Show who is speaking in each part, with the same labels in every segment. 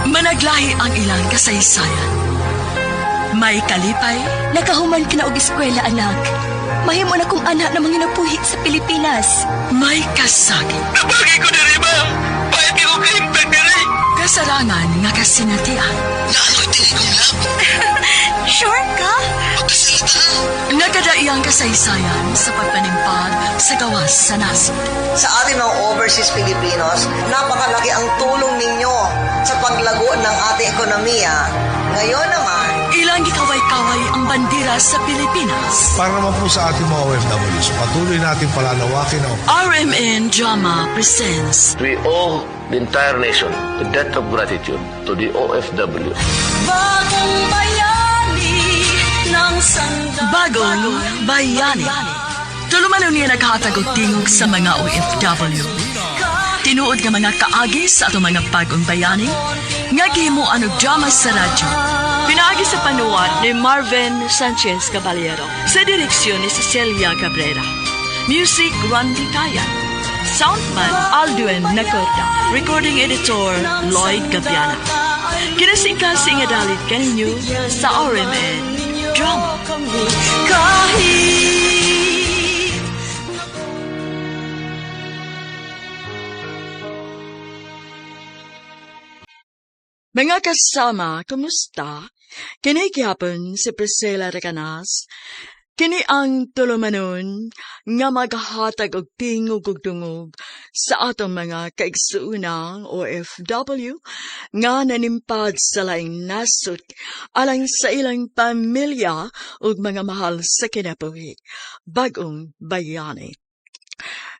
Speaker 1: Managlahi ang ilang kasaysayan. May kalipay,
Speaker 2: Nakahuman ka na og eskwela, anak. Mahimo na kong anak na mga napuhit sa Pilipinas.
Speaker 1: may kasakit,
Speaker 3: Nabagi ko diri, ma'am. Bakit di ko kalimtang diri?
Speaker 1: kasarangan nga kasinatian.
Speaker 3: Naano'y tinigong lang.
Speaker 2: Sure ka?
Speaker 3: Magkasalita.
Speaker 1: Nagkadaiyang kasaysayan sa pagpanimpag sa gawas sa nasod.
Speaker 4: Sa ating mga overseas Filipinos, napakalaki ang tulong ninyo sa paglago ng ating ekonomiya. Ngayon naman,
Speaker 1: Ilang gikaway-kaway ang bandera sa Pilipinas.
Speaker 5: Para naman po sa ating mga OFWs, patuloy natin palalawakin ang
Speaker 1: RMN Drama presents
Speaker 6: We owe the entire nation a debt of gratitude to the OFW.
Speaker 1: Bagong Bayani ng Bagong Bayani. Tulumanon niya naghatag og tingog sa mga OFW. Tinuod nga mga kaagi sa ato mga bagong bayani, nga gihimuan og drama sa radyo. Pinaagi sa panuwat ni Marvin Sanchez Caballero, sa direksyon ni Cecilia Cabrera. Music, Randy Tayan. Soundman, Aldwin Nacorda. Recording editor, Lloyd Gabiana. Kinasing-kasing adalit kaninyo sa RMN Drama. Mga kasama, kumusta? Kini gihapon si Priscilla Recanas. Kini ang tulumanon nga maghatag og tingog ug dungog sa atong mga kaigsuunang OFW nga nanimpad sa laing nasod alang sa ilang pamilya ug mga mahal sa kinabuhi. Bagong Bayani.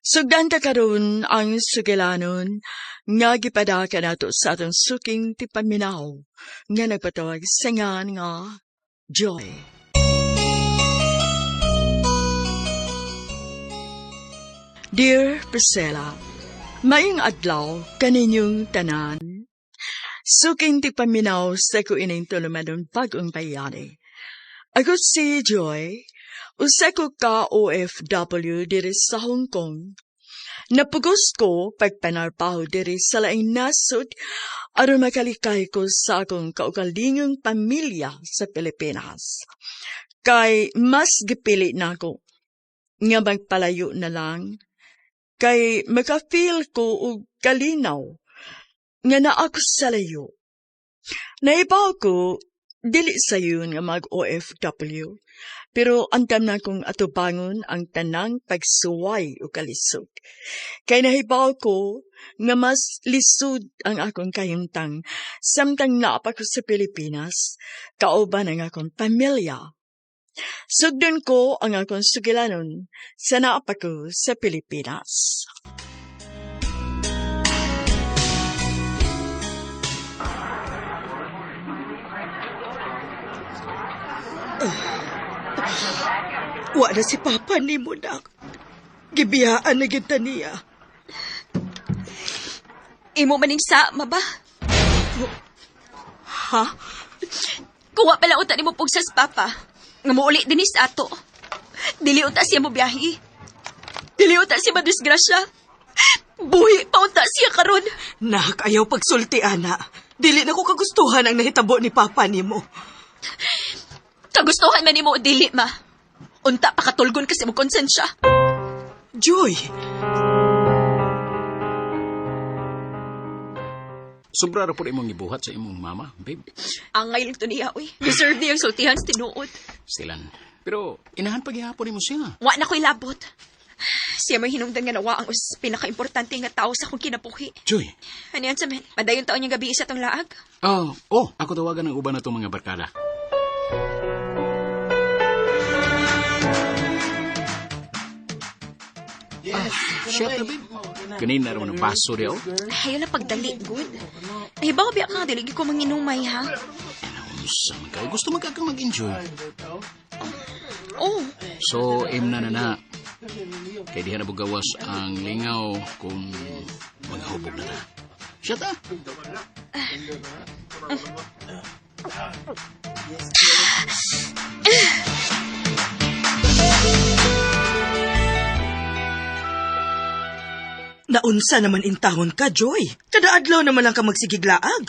Speaker 1: Sugdan ta karon ang sugilanon nga gipadaka nato sa atong suking tipaminaw nga nagpatawag singan nga Joy. Dear Priscilla, maayong adlaw kaninyong tanan. Suking tipaminaw sa ko ining tulumanon Bagong Bayani. Ako si Joy, usa ko ka OFW diri sa Hong Kong. Napugos ko pagpanarpaho diri sa laing nasod aron makalikay ko sa akong kaugalingong pamilya sa Pilipinas. Kay mas gipili na ko nga magpalayo na lang kay makafeel ko og kalinaw nga naa ko sa layo. Naibaw ko dili sayon nga mag-OFW, pero andam na kong atubangon ang tanang pagsuway o kalisod. Kay nahibaw ko nga mas lisod ang akong kahimtang samtang naapa ko sa Pilipinas, kauban ang akong pamilya. Sugdon ko ang akong sugilanon sa naapa ko sa Pilipinas.
Speaker 7: Wa na si Papa ni mo, nak. Gibiyaan na kita niya.
Speaker 2: Imo maning sama ba?
Speaker 7: Ha?
Speaker 2: Kuha pala uta ni mo pugsa sa Papa. Nga muuli din sa ato. Dili uta siya mo biyahe. Dili uta siya madisgrasya. Buhi pa uta siya karon.
Speaker 7: Nak, ayaw pagsulti, ana. Dili na ko kagustuhan ang nahitabo ni Papa ni mo.
Speaker 2: Kagustuhan man ni mo o dili, ma. Unta pa katulgon kasi mo konsensya.
Speaker 7: Joy,
Speaker 8: Sobra ra po imong gibuhat sa imong mama, babe.
Speaker 2: Ang ngayon to niya, uy. Deserve niya ang sultihan sa tinuod.
Speaker 8: Stilan. Pero inahan pa gihapon nimo siya.
Speaker 2: Wa na ko'y labot. Siya may hinungdan nga nawa ang pinaka-importante nga tao sa akong kinabuhi.
Speaker 8: Joy.
Speaker 2: Ano yan sa men? Madayon taon yung gabi isa tong laag.
Speaker 8: Ako tawagan ng uban na itong mga barkada. Shut up, babe. Kanina naman ang baso riyaw.
Speaker 2: Ayaw na pagdali, good. Ay, baka biyak nga diligi ko manginumay, ha?
Speaker 8: Saan kayo? Gusto magkakang mag-enjoy.
Speaker 2: Oh,
Speaker 8: So, aim na. Kaya dihan na bugawas ang lingaw kung maghubog na na. Shut up.
Speaker 7: naunsa naman intahon ka, Joy. Kada adlaw naman lang ka magsigiglaag.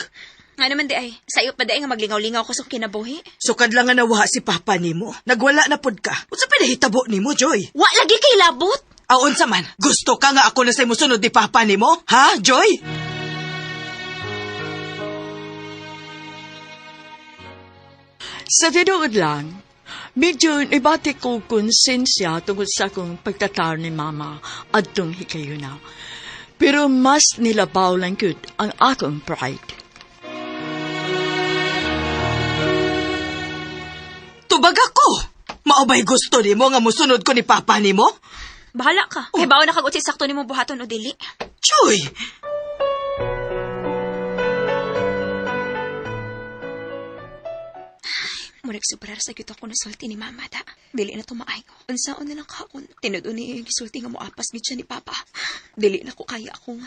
Speaker 2: Nga naman di ay, sayo pa di nga maglingaw-lingaw ko sa kinabuhi.
Speaker 7: Sukad lang nga nawa si Papa nimo. Nagwala na pod ka. Unsa pinahitabo nimo, Joy?
Speaker 2: Wa lagi kay labot.
Speaker 7: Aon sa man, gusto ka nga ako na sa musunod ni Papa nimo? Ha, Joy?
Speaker 1: Sa tinuod lang, medyo ibati ko konsensya tungkol sa akong pagtatar ni Mama at tong hikayuna. Pero mas nilabaw lang yun ang akong pride.
Speaker 7: Tubag ako! Maubay gusto nimo nga musunod ko ni Papa nimo?
Speaker 2: Bahala ka. Kay bawa nakagot si sakto nimo buhaton o dili.
Speaker 7: Joy!
Speaker 2: Murag sobrar sa gyud ako nasulti ni Mama da. Dili na tumaayo. Unsaon na lang kaon. Tinud-o ni gisulti nga moapas gid siya ni Papa. Dili na ko kaya akong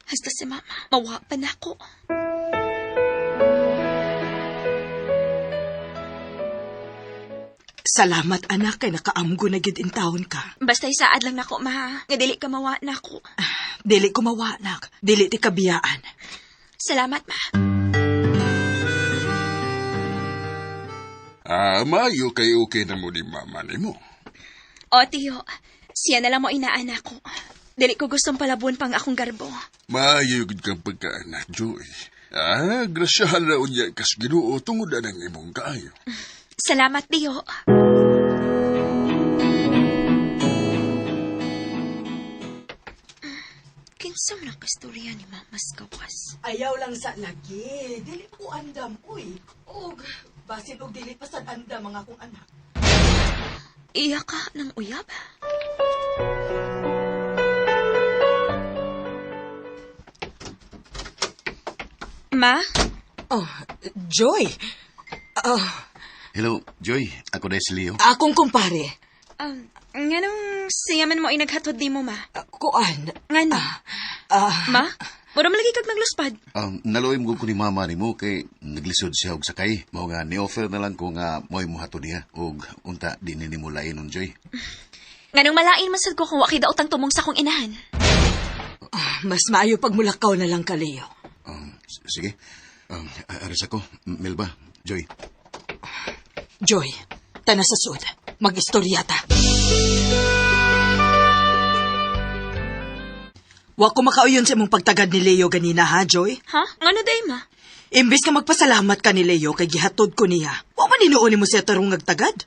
Speaker 2: hasta si Mama. Mawa pa na ako.
Speaker 7: Salamat anak kay nakaamgo na gid in taon ka.
Speaker 2: Basta isaad lang nako, Ma. Nga dili ka mawa na ako.
Speaker 7: Dili ko mawanak. Dili ti kabiyaan.
Speaker 2: Salamat, Ma.
Speaker 9: Mayo kay okay na mo ni Mama ni mo.
Speaker 2: O, tiyo. Siya na lang mo inaanak ko. Dili ko gustong palabuan pang akong garbo.
Speaker 9: Mayo gud kang pagkaanak, Joy. Grasyahan na unya kas Ginoo tungod na ng imong kaayo.
Speaker 2: Salamat, tiyo. Kinsa man ang kastorya ni Mamas Kawas?
Speaker 7: Ayaw lang sa lagi. Dili pa ko andam, uy. Og, basin og dili pa sad andam mga akong anak.
Speaker 2: Iya ka ng uyab? Ma?
Speaker 7: Oh, Joy.
Speaker 10: Hello, Joy. Ako na si Leo.
Speaker 7: Akong kumpare.
Speaker 2: Nga nung siyaman mo ay naghatod di mo, Ma?
Speaker 7: Kuan.
Speaker 2: Nga no? Ma? Puro malagi kag nagluspad.
Speaker 10: Naloim ko ni Mama ni mo kay naglisod siya og sakay. Mao nga ni-offer na lang ko nga mo'y muhato niya og unta di ni mo lain nun, Joy.
Speaker 2: Nga nung malain masad ko kung waki daw utang tumong sa kong inahan.
Speaker 7: Mas maayo pag mulakaw na lang ka, Leo.
Speaker 10: Sige. Aras ako. Melba, Joy.
Speaker 7: Joy, tana sa sud. Mag-istoryata. Wa ko makauyon sa imong pagtagad ni Leo ganina, ha, Joy?
Speaker 2: Ha? Nga no day, Ma?
Speaker 7: Imbis ka magpasalamat ka ni Leo kay gihatod ko niya. Wa man ninuon mo siya tarong nagtagad.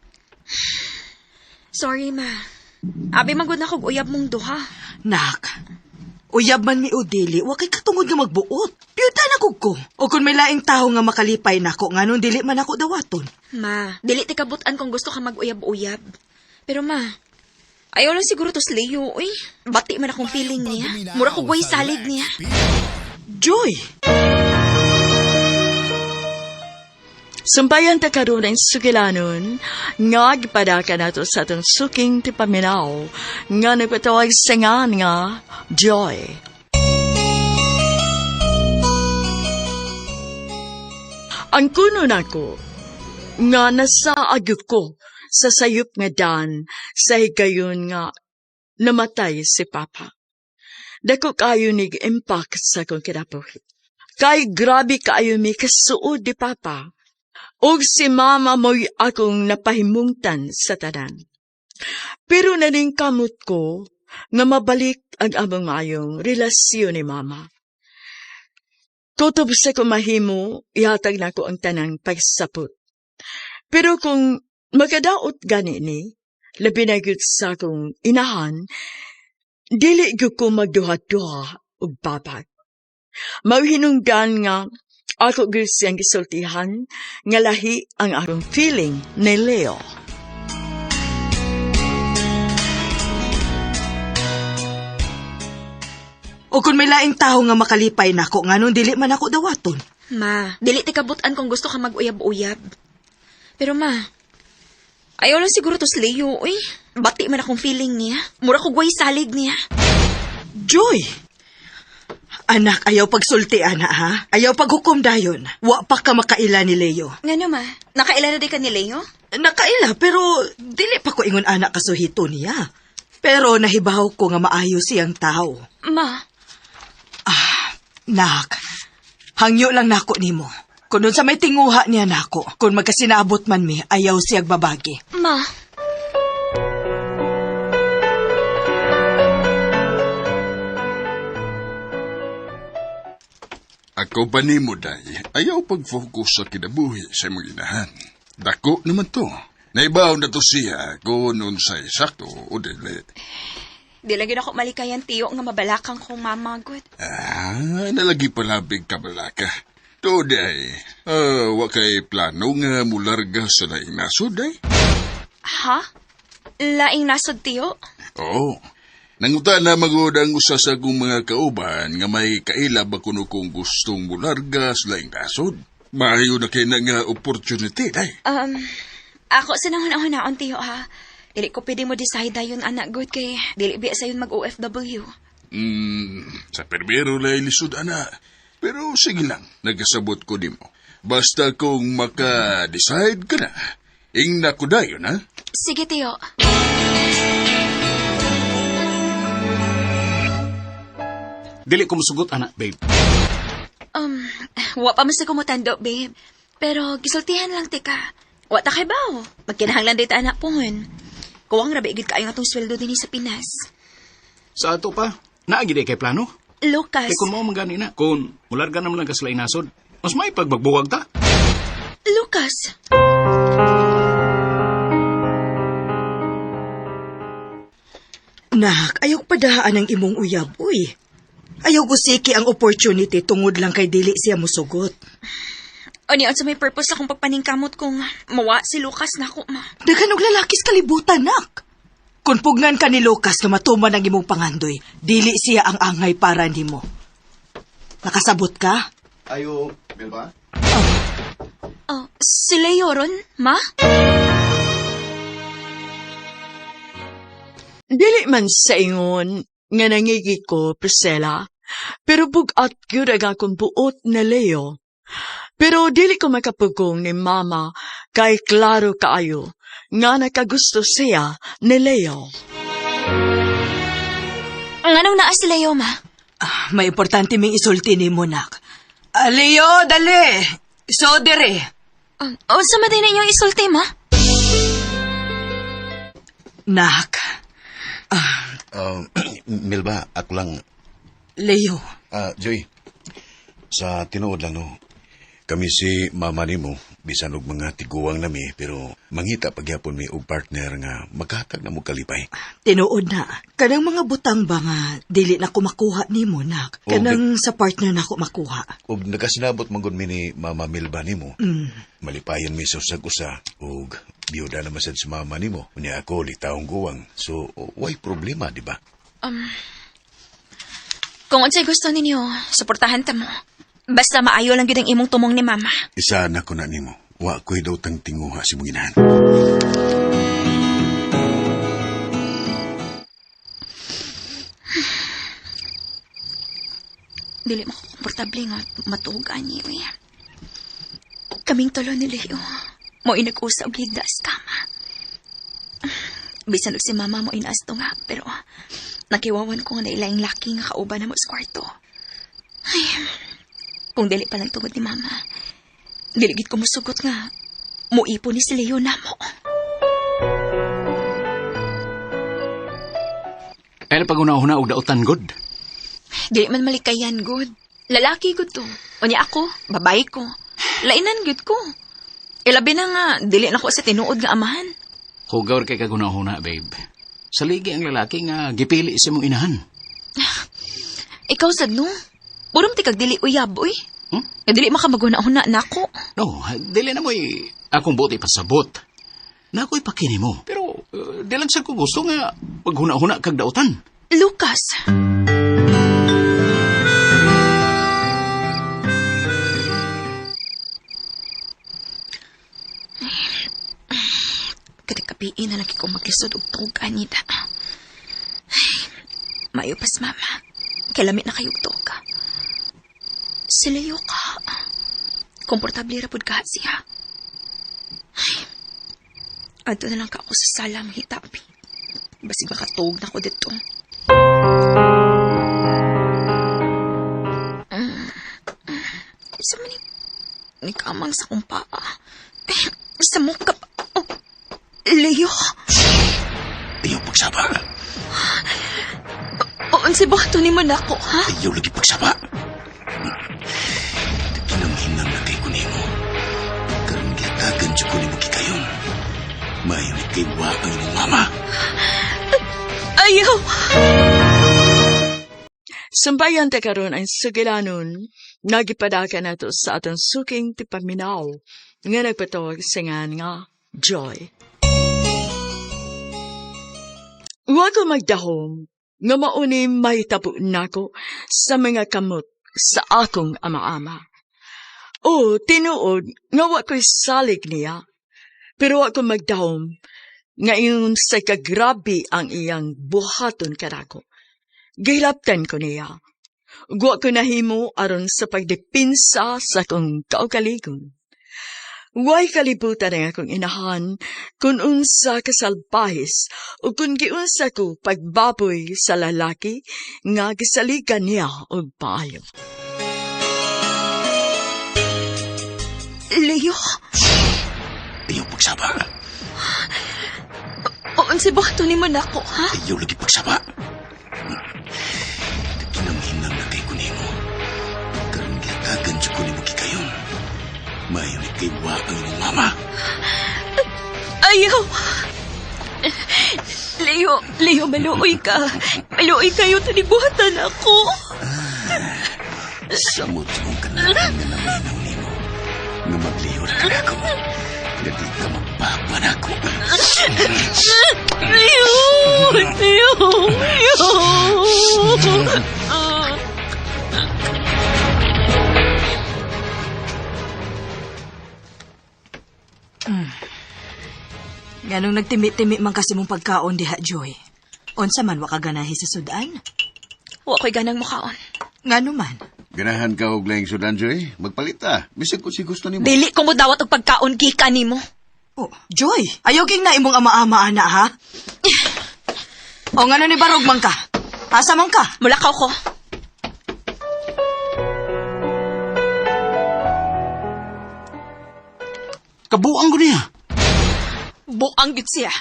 Speaker 2: Sorry, Ma. Abi magud na kog uyab mong duha.
Speaker 7: Nak, uyab man mi o dili, wa kay katungod nga magbuot. Piyuta na ko. O kung may laing tao nga makalipay nako, nganong dili man ako dawaton.
Speaker 2: Ma, dili ti kabutan kung gusto ka mag-uyab-uyab. Pero Ma, ayaw lang siguro to si Leo, uy. Bati man akong feeling niya. Mura ko guway salig niya.
Speaker 7: Joy!
Speaker 1: Sumpayan ta karon ang sukilanon, nga gipadaka nato sa atong suking tipaminaw, nga nagpatawag sangan nga Joy. Ang kuno nako, nga nasa agyot ko sa sayop nga dan sa higayon nga namatay si Papa. Dako kayo nig-impact sa kong kinabuhi. Kay grabe kaayo mi kasuod di Papa. Og si Mama mo'y akong napahimungtan sa tanan. Pero naning kamot ko nga mabalik ang among mayong relasyon ni Mama. Kutob sa kumahimo, ihatag na ko ang tanang pagsapot. Pero kung makadaot gani ni, labi na gyud sa akong inahan, dili gyud ko magduha-duha og babag. Mauhinungdan nga ako gyud siyang gisultihan nga lahi ang akong feeling ni Leo.
Speaker 7: O kung may laing tao nga makalipay nako, nganong dili man ako dawaton.
Speaker 2: Ma, dili ti kabutan kung gusto ka mag-uyab-uyab. Pero Ma, ayaw lang siguro to si Leo, uy. Bati man akong feeling niya. Mura ko guway salig niya.
Speaker 7: Joy! Anak, ayaw pagsulti, ana, ha? Ayaw paghukom dayon. Wa pa ka makaila ni Leo.
Speaker 2: Nga no, Ma? Nakaila na di ka ni Leo?
Speaker 7: Nakaila, pero dili pa ko ingon anak kasuhito niya. Pero nahibaw ko nga maayo siyang tao.
Speaker 2: Ma,
Speaker 7: Nak, hangyo lang nako nimo. Kung sa may tinguha niya nako, kung magkasinabot man mi, ayaw siyag babagi.
Speaker 2: Ma,
Speaker 9: Ako pa ni mo, day. Ayaw pag-focus sa kinabuhi sa mga inahan. Dako naman to. Naibaw na to siya kung nun sa sakto o dili.
Speaker 2: di lagi na ako malikayan tiyo nga mabalakang kong mamagod.
Speaker 9: Nalagi palabig ka balaka. To, day. Wa kay plano nga mularga sa laing nasod, day.
Speaker 2: Ha? Laing nasod tiyo?
Speaker 9: Oo. Nanguta na magod ang usa sa akong mga kauban nga may kailab ako no kung gustong mularga sa laing nasod. Maayo na kay na nga opportunity, day.
Speaker 2: Ako sinanghon-ahonaon tiyo ha. Dili ko pwede mo decide yun anak good kay dili biya sa yun mag-OFW.
Speaker 9: Sa perbero lay lisod, ana. Pero sige lang, nagasabot ko di mo. Basta kung maka-decide ka na, ingna ko dayon, ha?
Speaker 2: Sige tiyo.
Speaker 8: Dili ko musugot, anak, babe.
Speaker 2: Wa pa man sa kumutando, babe. Pero gisultihan lang tika. Wa ta kay bawo. Magkinahanglan dito anak pohon. Kuwang rabi gid kaayo atong sweldo dinhi sa Pinas.
Speaker 8: Sa ato pa, naagi di kay plano.
Speaker 2: Lucas.
Speaker 8: Kay kung mo magani na, kung mularga naman lang ka sa laing nasod, mas may pagbagbuwag ta.
Speaker 2: Lucas.
Speaker 7: Nak, ayaw padaan ang imong uyab, uy. Ayaw gusiki ang opportunity tungod lang kay dili siya musugot.
Speaker 2: O niyon sa may purpose akong pagpaningkamot kung mawa si Lucas na ako, ma.
Speaker 7: Daghan og lalakis kalibutan, nak. Kung pugnan ka ni Lucas nga matuman ang imong pangandoy, dili siya ang angay para nimo. Nakasabot ka?
Speaker 10: Ayo, Melba?
Speaker 2: Oh, si Leo ron, ma?
Speaker 1: Dili man sa ingon nga nangigi ko, Priscilla, pero bugat gyud ang akong buot na Leo. Pero dili ko makapugong ni Mama kay klaro kaayo nga nakagusto siya ni Leo.
Speaker 2: Ang anong naa si Leo, ma?
Speaker 7: May importante ming isulti ni mo, nak. Leo, dali! So, dire.
Speaker 2: Sa maday na inyong isulti, ma?
Speaker 7: Nak.
Speaker 10: Melba, ako lang.
Speaker 7: Leo.
Speaker 10: Joy, sa tinuod lang no, kami si mama nimo, bisan og mga tiguang nami, pero mangita pagyapon mi og partner nga maghatag na mo kalipay.
Speaker 7: Tinuod na. Kanang mga butang ba nga dili na ko makuha nimo, nak. Kanang sa partner na ko makuha.
Speaker 10: Og nagasinabot man gud mi ni Mama Melba nimo. Malipayon mi sa usag-usa og biyuda na masad si mama nimo. Unya ako litawong guwang. So, why problema, di ba?
Speaker 2: Kung unsay gusto ninyo, suportahan ta mo. Basta maayo lang yun ang imong tumong ni Mama.
Speaker 10: Isa na ko na nimo. Wa ko'y daw tang tinguha si mong inahan.
Speaker 2: Dili mo komportable nga matugan niyo eh. Kaming tulo ni Leo. Mo inag-usap og higda sa kama. Bisan og si Mama mo inasto nga, pero nakiwawan ko nga na ilaing laki nga kauban na mo sa kwarto. Ay, kung dili pa lang tungod ni Mama, dili gid ko musugot nga muipo ni si Leo na mo.
Speaker 8: Ay na pag-una-una og dautan, god.
Speaker 2: Dili man malikayan, good. Lalaki, good to. O niya ako, babae ko. Lainan, good ko. Ilabi na nga, dili na ko sa tinuod nga amahan.
Speaker 8: Hugaw kay kaguna-una, babe. Saligi ang lalaki nga gipili sa mong inahan.
Speaker 2: Ikaw sad no? Purom ti kag dili uyab, uy. Dili makamaguna-una na ako.
Speaker 8: No, dili na mo'y akong buti pasabot. Na ako'y pakini mo. Pero, di lang sa ko gusto nga maghuna-huna kag dautan.
Speaker 2: Lucas. Kadakapiin na lagi ko maglisod og tuga nida. Mayo pas, Mama. Kailamit na kayong tuga. Si Leo ka. Komportable ra pud ka siya. Adto na lang ka ako sa sala mahitabi. Basig makatog na ko dito. Isa man ni kamang sa kong paa. Sa mukha pa. Oh, Leo.
Speaker 10: Ayaw pagsaba.
Speaker 2: Unsa ba ito ni mo na ako, ha?
Speaker 10: Ayaw lagi pagsaba. Kinamhinang na kay kunimo. Karong gilatagan siya kunimo kikayon. Mayo ni kay wa ang imong mama.
Speaker 2: Ayaw.
Speaker 1: Sambayan ta karon ang sugilanon, nagipadaka nato sa atong suking tipaminaw, nga nagpatawag singan nga Joy. Wa ko magdahom, nga mauni mahitabo nako sa mga kamot sa akong ama-ama. O, tinuod, nga wa ko'y salig niya, pero wa ko magdahom, nga iyon sa kagrabe ang iyang buhaton kanako. Gihilaptan ko niya. Guwa ko nahimo aron sa pagdipinsa sa kong kaugaligon. Way kalibutan ang akong inahan kung unsa kasalbahis o kung giunsa ko pagbaboy sa lalaki nga gisaligan niya og paayo.
Speaker 2: Leo.
Speaker 10: Ayaw pagsaba.
Speaker 2: Unsa ba ito ni mo na ako, ha?
Speaker 10: Ayaw lagi pagsaba. Kinamhinang na kay kunimo. Karong gilatagan siya kunimo kikayon. Mayo ni kay wa ang imong mama.
Speaker 2: Ayaw. Leo, maluoy ka. Maluoy kayo, tanibuhatan ako.
Speaker 10: Samot mong kanalang nga naminaw nimo. Nga magliho na ka na ako. Nga di ka magpapa na ako.
Speaker 2: Leo.
Speaker 7: Ganong nagtimi-timi man kasi mong pagkaon diha, Joy. Unsa man wa ka ganahi sa sudan?
Speaker 2: Wa ko'y ganang mukaon.
Speaker 7: Ngano man?
Speaker 10: Ganahan ka og laing sudan, Joy. Magpalit ta. Bisag ko si gusto nimo.
Speaker 2: Dili ko mo dawat og pagkaon gikan nimo.
Speaker 7: Oh, Joy, ayaw king na imong ama-ama ana, ha? O ngano ni barog man ka? Asa man ka?
Speaker 2: Mulakaw ko.
Speaker 8: Kabuang ko niya.
Speaker 2: Buang gid siya.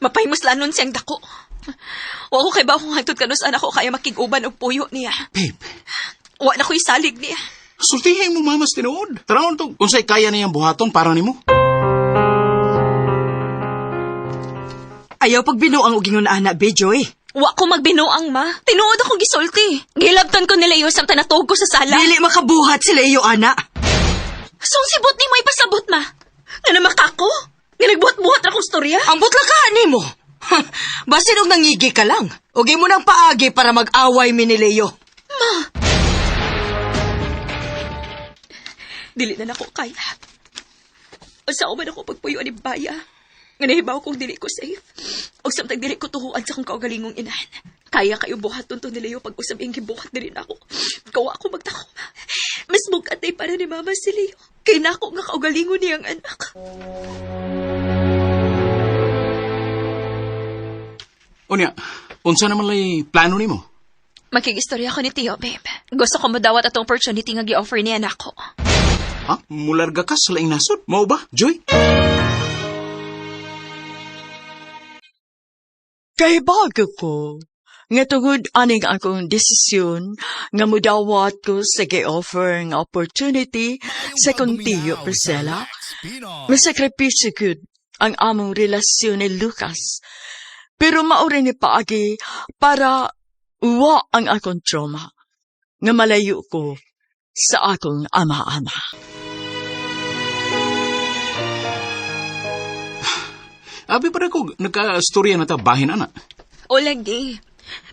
Speaker 2: Mapahimos-lanon siyang dako. Wa ko kay ba kung hantod kanos anak ko kaya makig-uban og puyo niya.
Speaker 8: Babe,
Speaker 2: Wa na ko'y salig niya.
Speaker 8: sultihin mo mamas tinuod. Tarawon to, unsay kaya niyang buhaton para nimo.
Speaker 7: Ayaw pagbinuang og ingon ana, be, Joy.
Speaker 2: Wa ko magbinuang, ma. Tinuod ako gisulti. Gilabtan ko nila iyo samtang natog ko sa sala.
Speaker 7: Dili makabuhat sila iyo, ana.
Speaker 2: Song sibot ni mo ipasabot, ma. Nga namakako? Nga nagbuhat-buhat akong storya?
Speaker 7: Ang butla ka, nimo. Basin og nangigi ka lang. Og imo nang paagi para mag-away mi ni Leo.
Speaker 2: Dili na nako kaya. Unsa man ako pagpuyo ni Baya. Nga nahibaw kong dili ko safe. Og samtang dili ko tuhuan sa kong kaugalingong inahan. Kaya kayo buhaton to nila yung pag-usab yung gibuhat na rin ako. Kawa ako magtakom. Mas bugatay para ni Mama si Leo. Kaya na ako nga kaugalingon niyang anak.
Speaker 8: Unya, unsa naman lay plano nimo?
Speaker 2: Makigistorya ko ni Tio, babe. Gusto ko madawat atong opportunity nga gi-offer niya anak ko.
Speaker 8: Ha? Mularga ka sa laing nasod? Mao ba, Joy?
Speaker 1: Kay bago ko, nga tungod aning akong desisyon nga mudawat ko sa gi-offer nga opportunity sa kong tiyo Priscilla, masakripisyo gud ang among relasyon ni Lucas. Pero mauri ni paagi para uwa ang akong trauma nga malayo ko sa akong ama-ama.
Speaker 8: Abi pa ko, nagka-storya na ta bahin, ana.
Speaker 2: O lagi.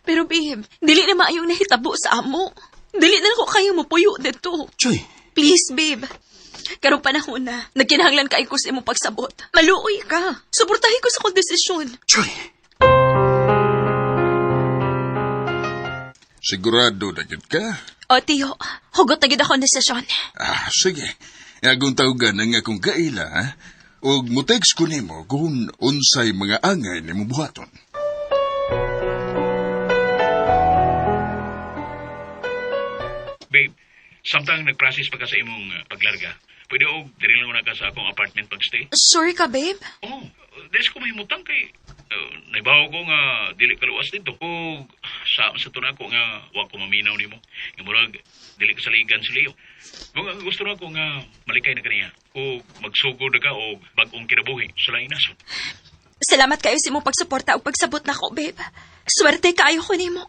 Speaker 2: Pero babe, dili na maayong nahitabo sa amo. Dili na ako kayo mapuyo dito.
Speaker 8: Joy.
Speaker 2: Please, babe. Karong panahon na, nagkinahanglan ka ko sa imong pagsabot. Maluoy ka. Suportahin ko sa kong desisyon.
Speaker 8: Joy.
Speaker 9: Sigurado na yun ka?
Speaker 2: O, Tiyo, hugot na gid ako ng desisyon.
Speaker 9: Sige. Agong tawgan ang akong kaila, ha? Og mutext ko nimo kung unsay mga angay nimo buhaton.
Speaker 11: Babe, samtang nag-process pa ka sa imong paglarga,
Speaker 8: Pwede og diri lang na ka sa akong apartment pagstay.
Speaker 2: Sure ka, babe?
Speaker 8: Oh, des ko mahimutang kay naibaw ko nga dili ka luwas dito. O sa tuna ko nga wa ko maminaw nimo. Nga murag dili ka saligan si Leo. Kung gusto na ko nga malikay na kaniya. O magsugod na ka o bagong kinabuhi sa laing nasod.
Speaker 2: Salamat kayo sa imong pagsuporta o pagsabot na ko, babe. Swerte kayo ko nimo.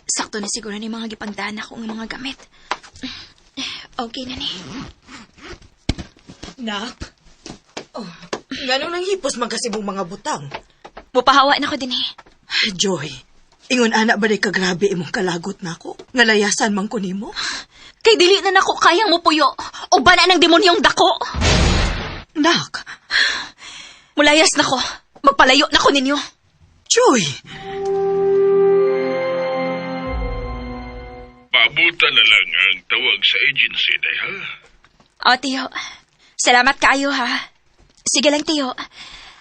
Speaker 2: Sakto na siguro ni mga gipagdaan ako ng mga gamit. Okay na ni.
Speaker 7: Nak? Oh, ganun nang hipos magkasibong mga butang.
Speaker 2: Mupahawa na ko din eh.
Speaker 7: Joy, ingon anak ba di kagrabe imong kalagot na ako? Ngalayasan man ko nimo?
Speaker 2: Kay dili na nako kayang mupuyo. O ba na ng demonyong dako?
Speaker 7: Nak?
Speaker 2: Mulayas na ko. Magpalayo na ko ninyo.
Speaker 7: Joy!
Speaker 9: Paabutan na lang ang tawag sa agency, day, ha?
Speaker 2: O, Tiyo. Salamat kaayo, ha? Sige lang, Tiyo.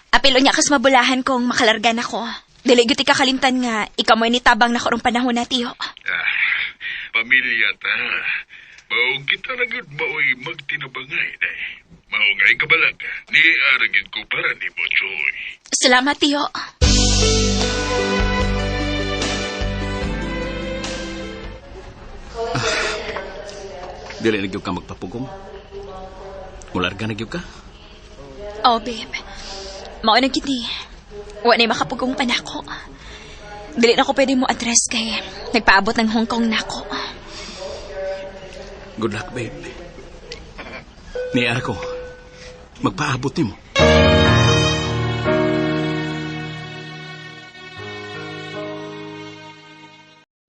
Speaker 2: Apilo niya kas mabulahan kong makalargan ako. Dili gyud kakalimtan nga, ikaw mo'y nitabang na korong panahon na, Tiyo.
Speaker 9: Pamilya ta. Maong kita na gud mao'y magtinabangay, day. Maong ay kabalag. Ni aragin ko para ni mo, Joy.
Speaker 2: Salamat, Tiyo.
Speaker 8: Dili na gyud ka magpapugong. Mularga na gyud ka.
Speaker 2: Oh, babe. Mao na gini. Wa na makapugong pa nako. Dili na ko pwede mo address kay nagpaabot ng Hong Kong nako.
Speaker 8: Good luck, babe. Niya ako. Magpaabot nimo.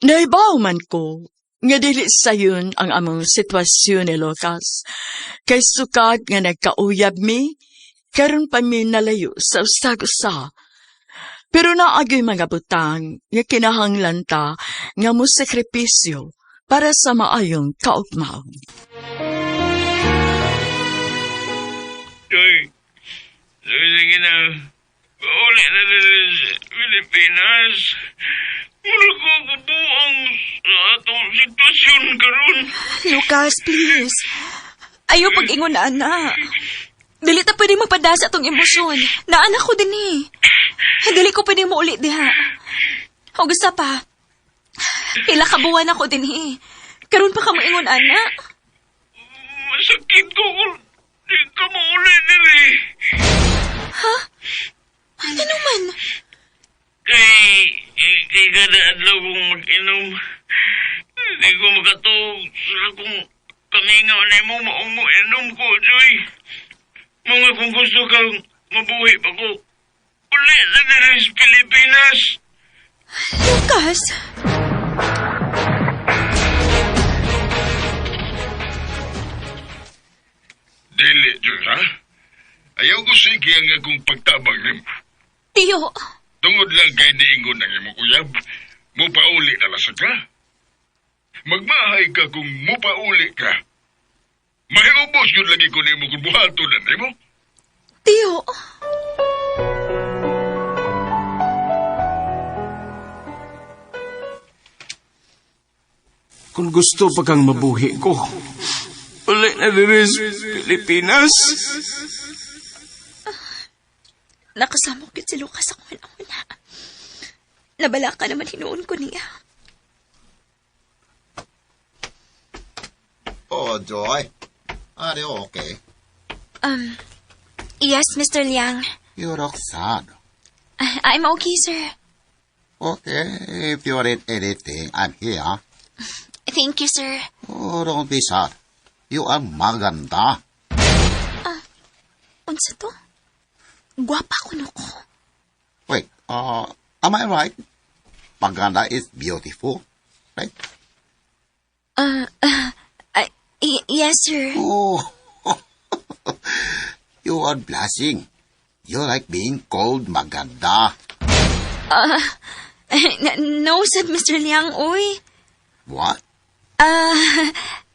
Speaker 1: Naibaw man ko, nga dili sayon ang among sitwasyon ni Lucas. Kay sukad nga nagkauyab mi, karon pa mi nalayo sa usag-usa. Pero naagay mga butang nga kinahanglan ta nga mo sakripisyo para sa maayong kaugmaon.
Speaker 3: Joy, sige na. Uli na rin sa Pilipinas. Mula ko kabuang sa atong sitwasyon karon.
Speaker 2: Lucas, please. Ayaw pag-ingon na, anak. Dili ta pwede mapadasa atong emosyon. Naanak ko din eh. Dili ko pwede mo ulit diha. O gusto pa. Pila kabuwan ako din eh. Karon pa ka moingon, anak.
Speaker 3: Masakit ko kung di ka mauli nila.
Speaker 2: Ha? Ano man?
Speaker 3: Kay kada adlaw kong mag-inom. Hindi ko makatog sa akong kamingaw na mo maong mo inom ko, Joy. Mga kung gusto kang mabuhi pa ko. Uli na nila sa Pilipinas.
Speaker 2: Lucas!
Speaker 9: Dili, Joy, ha? Ayaw ko sige ang akong pagtabang ni mo.
Speaker 2: Tiyo!
Speaker 9: Tungod lang kay niingon ng imong uyab, mupauli na lasa ka. Magmahay ka kung mupauli ka. Mahiubos yun lagi ko nimo kung buhato na nimo.
Speaker 2: Tiyo!
Speaker 11: Kung gusto pa kang mabuhi ko, uli na rin sa Pilipinas.
Speaker 2: Nakasama ko si Lucas ako una. Nabala ka naman hinuon ko niya.
Speaker 12: Oh, Joy. Are you okay?
Speaker 2: Yes, Mr. Liang.
Speaker 12: You look sad.
Speaker 2: I'm okay, sir.
Speaker 12: Okay, if you need anything, I'm here.
Speaker 2: Thank you, sir.
Speaker 12: Oh, don't be sad. You are maganda.
Speaker 2: Unsa to? Gwapa ko no ko.
Speaker 12: Wait, am I right? Maganda is beautiful, right?
Speaker 2: Yes, sir.
Speaker 12: Oh, you are blushing. You like being called maganda.
Speaker 2: No, said Mr. Liang, oy.
Speaker 12: What?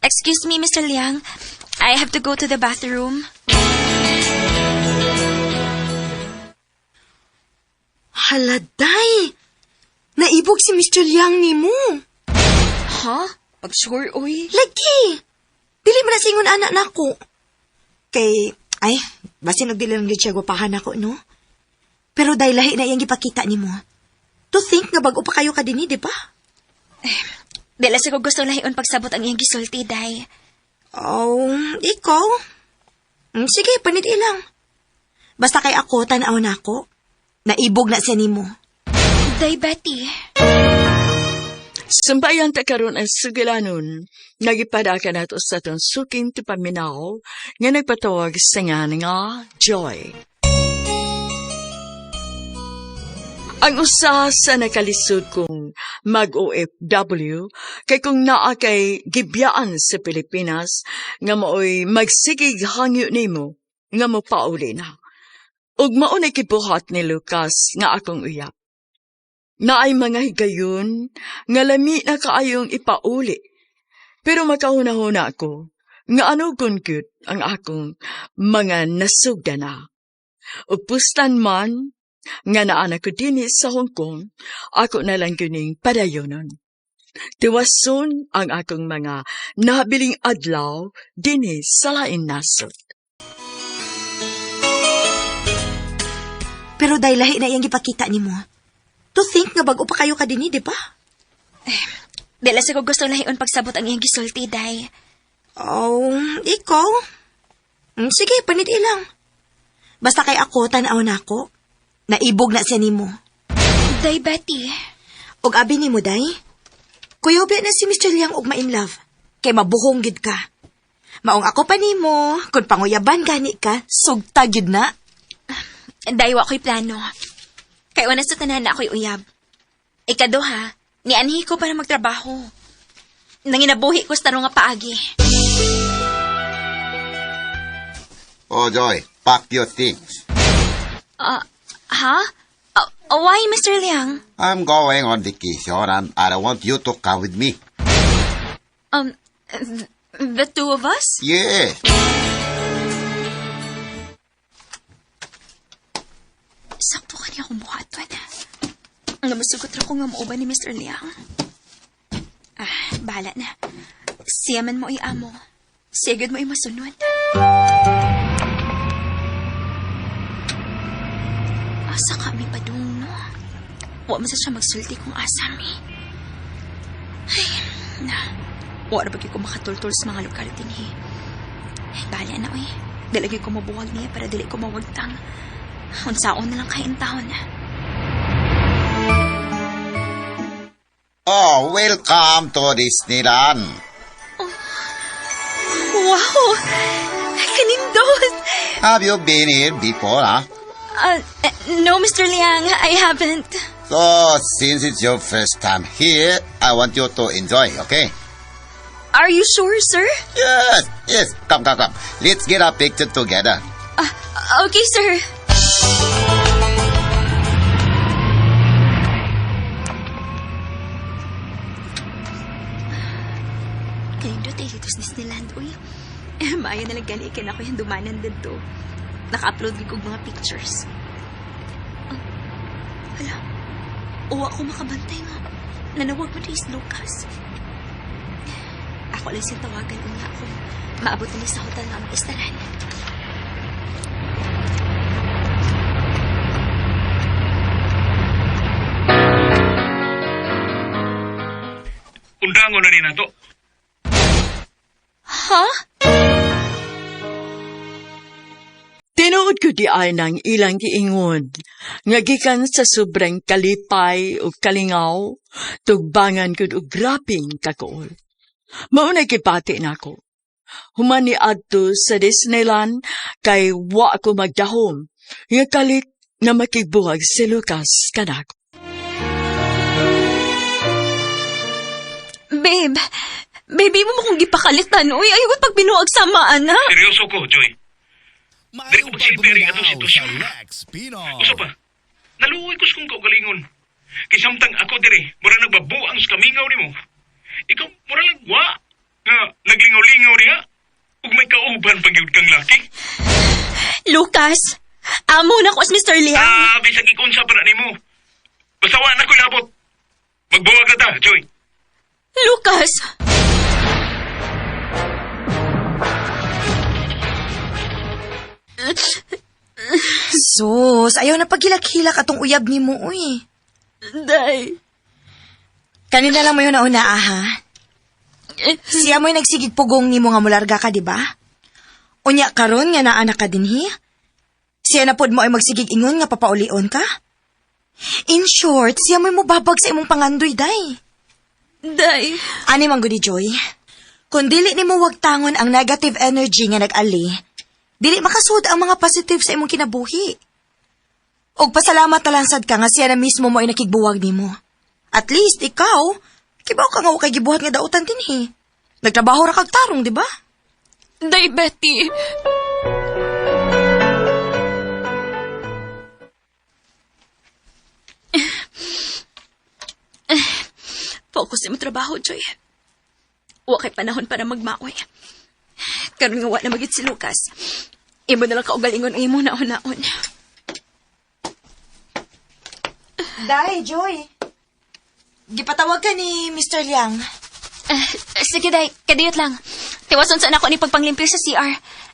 Speaker 2: Excuse me, Mr. Liang. I have to go to the bathroom.
Speaker 7: Haladay! Naibog si Mr. Liang ni mo.
Speaker 2: Ha? Pag sure, uy.
Speaker 13: Lagi! Dili mo na singon anak na ako. Kay, ay, basin nagdili lang siya gwapahan ako, no? Pero dahil lahi na iyang gipakita ni mo. To think nga bago pa kayo ka din, di ba?
Speaker 2: Dila sa ko gusto lahion pagsabot ang iyang gisulti, day.
Speaker 13: Oh, ikaw? Sige, panit ilang. Basta kay ako, tanaw na ako. Naibog na siya ni mo.
Speaker 2: Day, Betty.
Speaker 1: Sambayan ta karon ang sugilanon, nagipadaka nato sa itong suking tipaminaw nga nagpatawag sa nga Joy. Ang usa sa nakalisod kong mag-OFW, kay kung naa kay gibiyaan sa Pilipinas, nga maoy magsigig hangyo nimo, nga mo pauli na. Ug maunay kibuhat ni Lucas nga akong uyap. Naay mga higayon, nga lami na kaayong ipauli. Pero makahuna-huna ako, nga ano kunkut ang akong mga nasugda na. Upustan man, nga naanak ko din sa Hong Kong, ako na lang kuning padayonon. Tiwason ang akong mga nabiling adlaw din sa lain nasod.
Speaker 13: Pero dahil lahi na iyang gipakita ni mo. To think nga bago pa kayo ka din, di ba?
Speaker 2: Dila sa ko gusto lahion pagsabot ang iyang gisulti, day.
Speaker 13: Oh, ikaw? Sige, panit ilang. Basta kay ako, tanaw na ako. Naibog na siya ni mo.
Speaker 2: Day, Betty.
Speaker 13: Og abi ni mo, day? Kuyobe na si Mr. Liang og ma-in love. Kay mabuhong gid ka. Maong ako pa ni mo, kung panguyaban gani ka, sugta gid na.
Speaker 2: Day, wa ko'y plano. Kay una sa tanan na ako'y uyab. Ikaduha, nianhi ko para magtrabaho. Nanginabuhi ko sa tarong nga paagi.
Speaker 12: Oh, Joy, pack your things.
Speaker 2: Ha? Why, Mr. Liang?
Speaker 12: I'm going on vacation and I want you to come with me.
Speaker 2: The two of us?
Speaker 12: Yes.
Speaker 2: Sakto ka niya akong buhaton. Nga masugot ra ko nga mauban ni Mr. Liang. Bahala na. Siya man mo i-amo. Sigad mo i-masunod. Asa kami pa dun, no? Wa man sa siya magsulti kung asami. Ay, wa na bagay ko makatultul sa mga lokal din, eh. Bahala na, oy. Dalagay ko mabuwag niya para dili ko mawagtang. Unsaon na lang kain taon.
Speaker 12: Oh, welcome to Disneyland.
Speaker 2: Wow! Kanindot!
Speaker 12: Have you been here before, huh?
Speaker 2: No, Mr. Liang, I haven't.
Speaker 12: So, since it's your first time here, I want you to enjoy, okay?
Speaker 2: Are you sure, sir?
Speaker 12: Yes. Come. Let's get a picture together.
Speaker 2: Okay, sir. Kanindot eh, dito sa Disneyland, uy. Maayo na lang ganikan ako yung dumanan dito. Naka-upload ko mga pictures. Hala, uwa ko makabantay nga. Nanawag mo na is Lucas. Ako lang siyang tawagan niya ako. Maabot na sa hotel nga mag-istalan.
Speaker 8: Undangon na ni nato.
Speaker 2: Ha?
Speaker 1: Tinuod ko di ay ng ilang giingon, nga gikan sa sobrang kalipay o kalingaw, tugbangan ko og graping kakool. Maunay kipati na ko. Humani adto sa Disneyland, kay wa ako magdahom, nga kalit nga makigbuhag si Lucas kanako.
Speaker 2: Baby mo kung gipakalitan, uy, ayun pag binuag samaan, ha?
Speaker 8: Seryoso ko, Joy. Dali ko magsilberi atong sitwasyon. Uso pa, naluoy ko sa kong kaugalingon. Kisamtang ako dire, mura nagbabuang sa kamingaw ni mo. Ikaw, mura lagwa, nga naglingaw-lingaw niya, ug may kauban pag-iud kang laki.
Speaker 2: Lucas, amo na ko as Mr. Liang.
Speaker 8: Bisag ikunsa pa na ni mo. Basta wa na ko labot. Magbuwag na ta, Joy.
Speaker 2: Lucas! Lucas!
Speaker 13: Sus, ayaw na paghilak-hilak atong uyab ni mo, uy.
Speaker 2: Day.
Speaker 13: Kanina lang mo yun nauna, ha? Siya mo'y nagsigig pugong ni mo nga mularga ka, di ba? Unya karon nga naanak ka din, hi? Siya na pod mo ay magsigig ingon nga papaulion ka? In short, siya mo'y mubabag sa imong pangandoy, day.
Speaker 2: Day.
Speaker 13: Ani man gudi, Joy. Kung dili ni mo wagtangon ang negative energy nga nag-ali, dili makasud ang mga positive sa imong kinabuhi. Og pasalamat na lang sad ka nga siya na mismo mo ay nakigbuwag nimo. At least ikaw, kibaw ka nga kay gibuhat nga dautan din eh. Nagtrabaho ra kag tarong, di ba?
Speaker 2: Day, Betty. Focus sa mo trabaho, Joy. Wa kay panahon para magmaoy. Karon nga wa na magit si Lucas. Imo na lang kaugalingon ang imong naon-naon.
Speaker 13: Day, Joy. Gipatawag ka ni Mr. Liang.
Speaker 2: Sige, Day. Kadiyot lang. Tiwason saan ako ni pagpanglimpyo sa CR.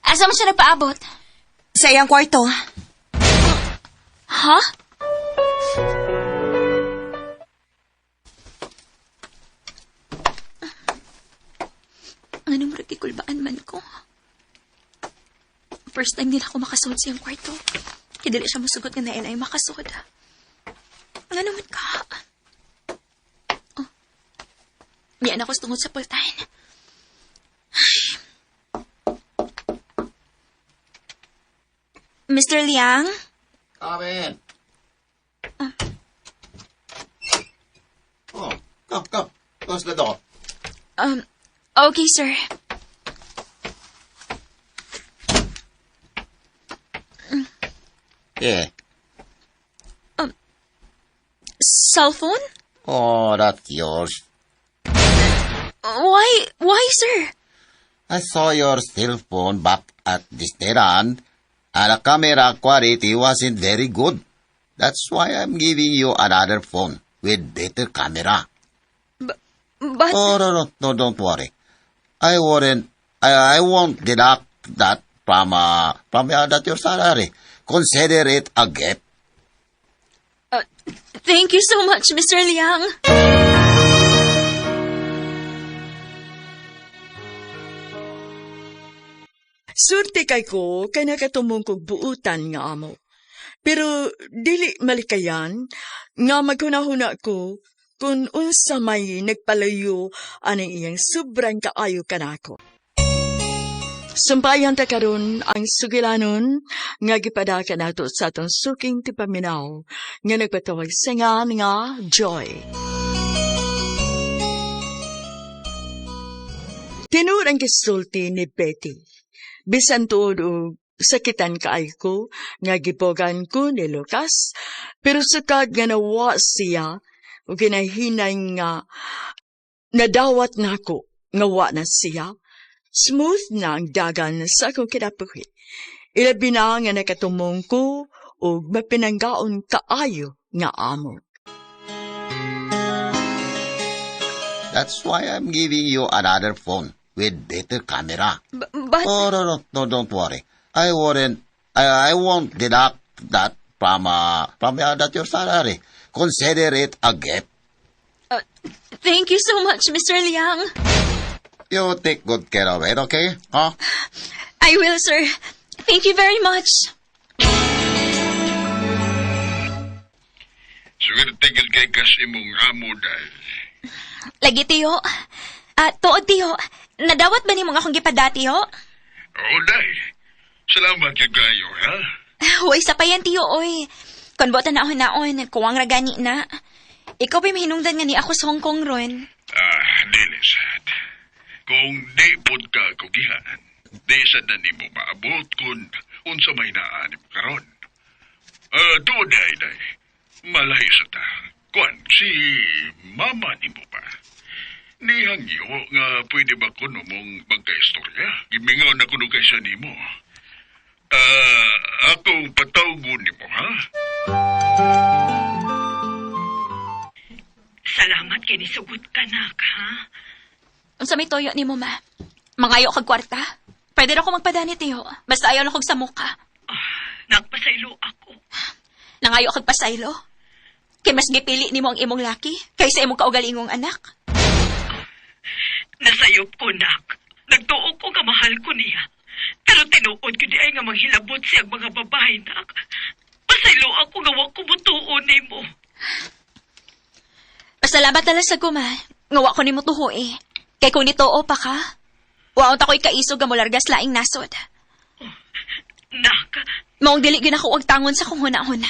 Speaker 2: Asa mo siya nagpaabot?
Speaker 13: Sa iyang kwarto.
Speaker 2: Ha? Anong ragikulbaan man ko? First time din ako makasud sa iyang kwarto. Kidili siya masugot nga na ay makasud. Ano naman ka? Oh. Miyan ako tungod sa pultahin. Mr. Liang?
Speaker 12: Come in. Oh, come. Close the door.
Speaker 2: Okay, sir.
Speaker 12: Yeah.
Speaker 2: Cell phone?
Speaker 12: Oh, that's yours.
Speaker 2: Why, sir?
Speaker 12: I saw your cell phone back at the stand, and the camera quality wasn't very good. That's why I'm giving you another phone with better camera.
Speaker 2: But...
Speaker 12: Oh, no, don't worry. I won't deduct that from that your salary. Consider it a gift.
Speaker 2: Thank you so much, Mr. Liang.
Speaker 1: Surti kay ko, kay nakatumong kog buutan nga amo. Pero dili malikayan, nga maghunahuna ko, kung unsa may nagpalayo anang iyang sobrang kaayo kanako. Sumpayan ta karon ang sugilanon nga gipadaka nato sa atong suking tipaminaw nga nagpatawag singan nga Joy. Tinuod ang gisulti ni Betty. Bisan tuod og sakitan kaay ko nga gipogan ko ni Lucas, pero sukad nga nawa siya o ginahinay nga nadawat nako nga wa na siya. Smooth na ang dagan sa akong kinabuhi. Ilabi na nga nakatumong ko o mapinanggaon kaayo nga amo.
Speaker 12: That's why I'm giving you another phone with better camera.
Speaker 2: But...
Speaker 12: Oh, no, don't worry. I won't deduct that from that your salary. Consider it a gift.
Speaker 2: Thank you so much, Mr. Liang.
Speaker 12: You take good care of it, okay? Huh?
Speaker 2: I will, sir. Thank you very much.
Speaker 9: Siguro tigil kay kasi mong amo dahil.
Speaker 2: Lagi, tiyo. Tuod, tiyo. Nadawat ba ni mga akong gipada, tiyo?
Speaker 9: Oo, dahil. Salamat kay kayo, ha?
Speaker 2: Huwag isa pa yan, tiyo, oy. Kung bota na naon, kuwang ragani na. Ikaw pa mahinungdan nga ni ako sa Hong Kong, Ron.
Speaker 9: Dilisat. Kung di pod ka kugihan, di sa na ni mo maabot kung unsa may naanip karon. Tuod day, malahi sa ta. Kwan, si mama ni mo pa. Nihangyo nga pwede ba kuno mong magka-istorya? Gimingaw na kuno kay siya ni mo. Akong patawgon ni mo, ha?
Speaker 14: Salamat kay nisugot ka, nak, ha?
Speaker 2: Unsa may toyo ni mo, ma? Mangayo kag kwarta? Pwede na ako magpadani, tiyo. Basta ayaw lang kog sa muka.
Speaker 14: Nagpasaylo ako.
Speaker 2: Nangayo kag pasaylo? Kay mas gipili ni mo ang imong laki kaysa imong kaugalingong anak.
Speaker 14: Nasayop ko, nak. Nagtuo ko nga mahal ko niya. Pero tinuod ko di ay nga maghilabot siyang mga babae, nak. Pasaylo ako nga wak ko mutuon ni mo.
Speaker 2: Pasalamat na lang sa kuma. Ngawa ko ni mo tuho eh. Kay kung nitoo pa ka, waon tako'y kaisog nga mulargas laing nasod.
Speaker 14: Nak.
Speaker 2: Maong dili gina ko og tangon sa kong huna-huna.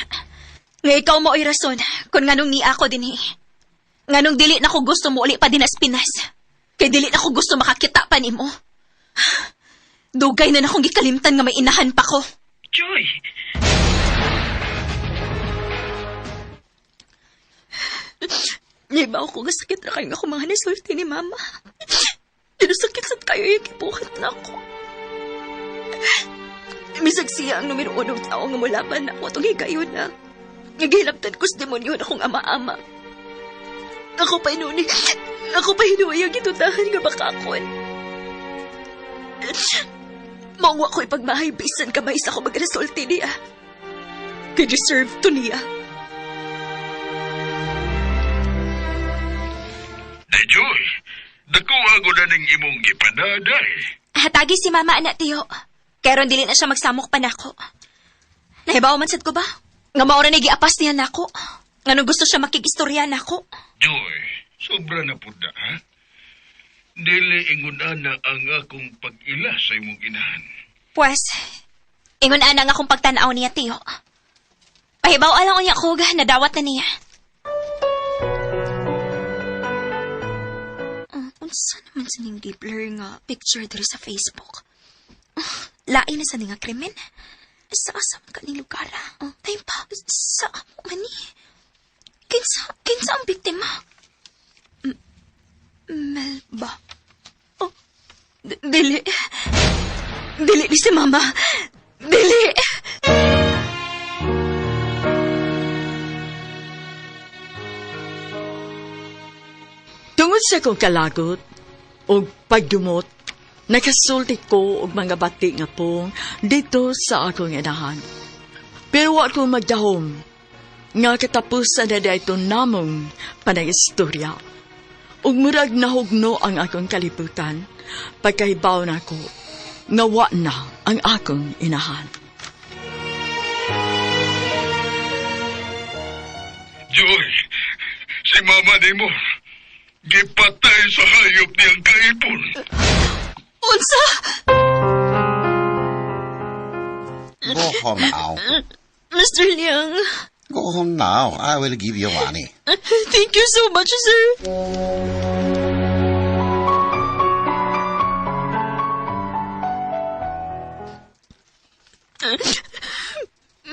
Speaker 2: Nga ikaw mo ay rason kung nganong ni ako din eh. Nganong dili na ko gusto mo uli pa dinas-pinas. Kay dili na ko gusto makakita pa ni mo. Dugay na akong gikalimtan nga may inahan pa ko.
Speaker 14: Joy!
Speaker 2: Nibaw ko nga sakit na kayo nga kumahan na sulti ni mama. Dinusakit sa kayo yung kipuhat na ako. Misag siya ang numero 1 tao nga mulaban na ako itong higayon na. Nagihilaptan ko sa demonyo na akong ama-ama. Ako pa hinuwi ang gitutahan nga bakakon. Maungwa ko ipagmahay bisan kamay sa ako mag-resulti niya. Kay deserve to niya.
Speaker 9: Joy, nakuha ko na ng imong gipanaday.
Speaker 2: Hatagi si mama anak tiyo. Kaya ron dili na siya magsamok pa nako. Nahibaw man sad ko ba? Nga maura na giapas niya nako. Nga nung gusto siya makigistorya nako.
Speaker 9: Joy, sobra na po na, ha? Dili ingon ana ang akong pag-ila sa imong inahan.
Speaker 2: Pues, ingon ana nga akong pagtanaw niya tiyo. Pahibaw alang unya ko na dawat na niya. Unsa naman sa ning di-blur nga picture diri sa Facebook? Lain na sa ning nga krimen. Sa asam ka ning lugar. Ay pa, sa mani. Kinsa ang biktima? Melba. Oh, dili. Dili ni si mama. Dili.
Speaker 1: Tungod sa kong kalagot o pagdumot, nakasulti ko og mga bati nga pong dito sa akong inahan. Pero wa ko magdahom nga katapusan na dito namong panag-istorya. Ug murag nahugno ang akong kalibutan, pagkahibaw na ko nga wa na ang akong inahan.
Speaker 9: Joy, si mama ni mo, gipatay sa hayop niyang kaipon.
Speaker 2: Unsa?
Speaker 12: Go home now.
Speaker 2: Mr. Liang.
Speaker 12: Go home now. I will give you money.
Speaker 2: Thank you so much, sir.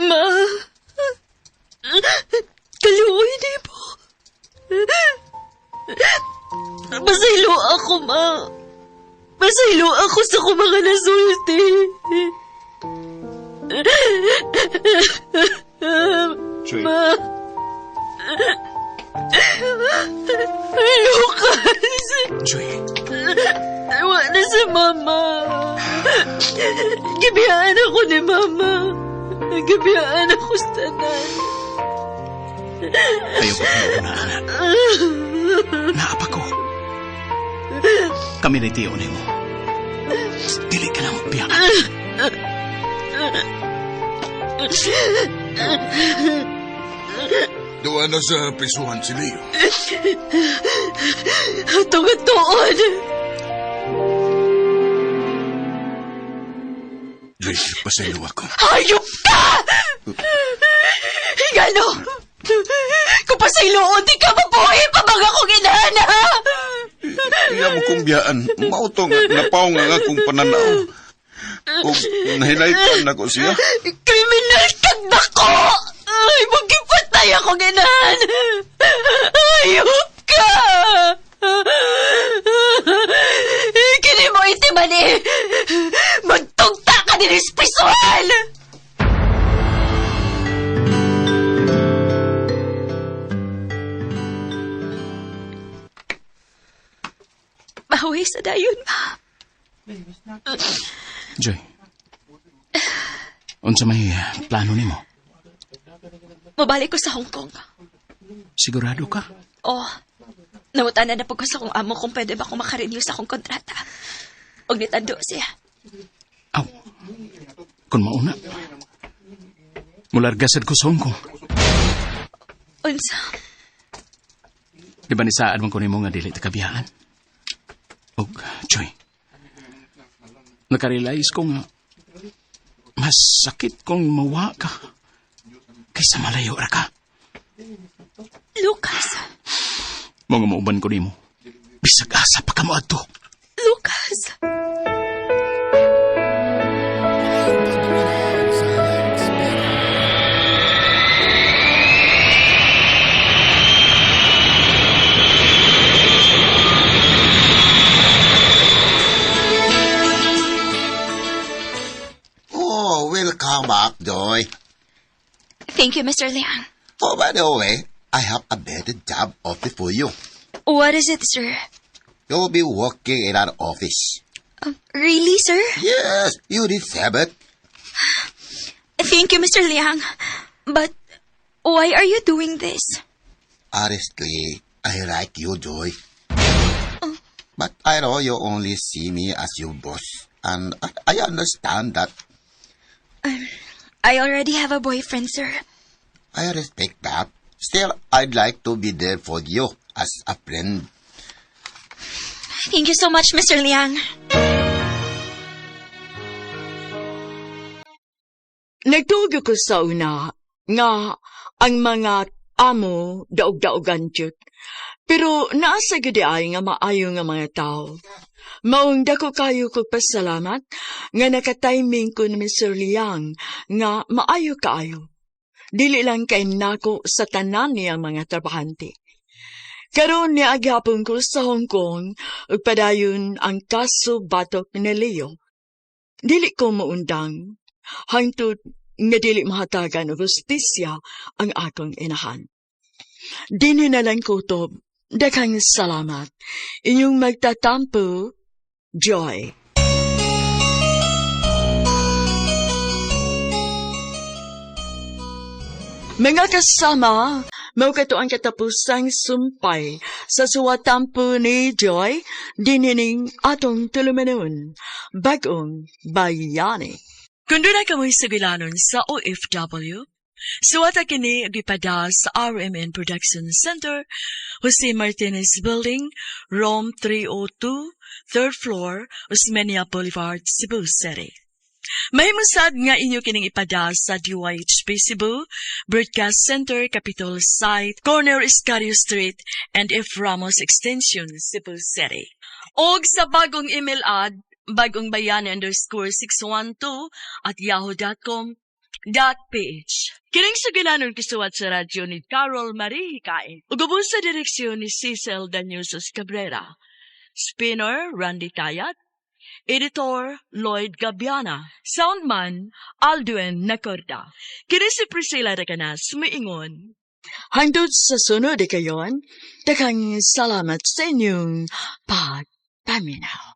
Speaker 2: Ma. Kaluoy di po. Masaylo ako, ma. Masaylo ako sa ko mga nasulti.
Speaker 11: Joy.
Speaker 2: Ma. Lucas.
Speaker 11: Joy.
Speaker 2: Iwa na si mama. Gibiyaan ako ni mama. Gibiyaan ako sa tanan.
Speaker 11: Kayo ko kayo na, anak. Naapa ko. Kami ni Tio ni mo. Dili ka na magbiyakan.
Speaker 9: Doon na sa prisuhan si Leo.
Speaker 2: Tungod-tuon.
Speaker 11: Joy, pasaylo ako.
Speaker 2: Hayop ka! Higano! Kung pasayloon, di ka mabuhay pa mga kong inana!
Speaker 10: Iya mo kong biyaan. Mauto nga napaw nga akong pananaw. O nahinaypan na ko siya.
Speaker 2: Kriminal kag bako! Ay, magkipatay akong inahan! Hayop ka! Kini mo itiman eh! Magtugta ka din espisuhan! away sa dayon.
Speaker 11: Joy, unsa may plano nimo?
Speaker 2: Mabalik ko sa Hong Kong.
Speaker 11: Sigurado ka?
Speaker 2: Oh, namutanan na po ko sa kong amo kung pwede ba akong makarenew sa akong kontrata. Og nitando siya.
Speaker 11: Aw, kung mauna, mulargasad ko sa Hong Kong.
Speaker 2: Unsa?
Speaker 11: Di ba nisaad mo ko nimo nga dili ta kabiyaan? Og, Joy, nakarealize ko nga mas sakit kong mawa ka kaysa malayo ra ka.
Speaker 2: Lucas.
Speaker 11: Mga mauban ko nimo. Bisag asa pa ka mo adto.
Speaker 2: Lucas.
Speaker 12: Oh, welcome back, Joy.
Speaker 2: Thank you, Mr. Liang.
Speaker 12: Oh, by the way, I have a better job offer for you.
Speaker 2: What is it, sir?
Speaker 12: You'll be working in an office.
Speaker 2: Really, sir?
Speaker 12: Yes, you deserve it.
Speaker 2: Thank you, Mr. Liang. But why are you doing this?
Speaker 12: Honestly, I like you, Joy. But I know you only see me as your boss, and I understand that.
Speaker 2: I already have a boyfriend, sir.
Speaker 12: I respect that. Still, I'd like to be there for you as a friend.
Speaker 2: Thank you so much, Mr. Liang.
Speaker 1: Nagtugo ko sa una nga ang mga amo daog-daogan jud. Pero naasa gudi ay nga maayo nga mga tao. Maong dako kayo ko pasalamat nga nakatiming ko ni Mr. Liang nga maayo kaayo. Dili lang kay nako sa tanan niya mga trabahante. Karon niya agyapon ko sa Hong Kong ug padayon ang kaso batok ni Leo. Dili ko maundang hangtod nga dili mahatagan og hustisya ang akong inahan. Dini na lang kutob. Daghang salamat. Inyong magtatampo, Joy. Mga kasama, mao kato ang katapusang sumpay sa suwatampo ni Joy, dinining atong tulumanon, bagong bayani. Kundo na kamoy sabilanon sa OFW, suwata kini gipada sa RMN Production Center, Jose Martinez Building, Rome 302, 3rd floor, Osmeña Boulevard, Cebu City. Mahimusad nga inyo kining ipada sa DYHP Cebu, Broadcast Center, Capitol Site, Corner Escario Street, and F. Ramos Extension, Cebu City. Og sa bagong email ad, bagongbayani_612@yahoo.com.ph. Kining sugilanon kisuwat sa radyo ni Carol Marie Hikae. Ugubon sa direksyon ni Cecil Daniusos Cabrera. Spinner, Randy Tayat. Editor, Lloyd Gabiana. Soundman, Aldwin Nacorda. Kini si Priscilla Recanas, sumiingon. Hangtod sa sunod kayon, daghang salamat sa inyong pagpaminaw.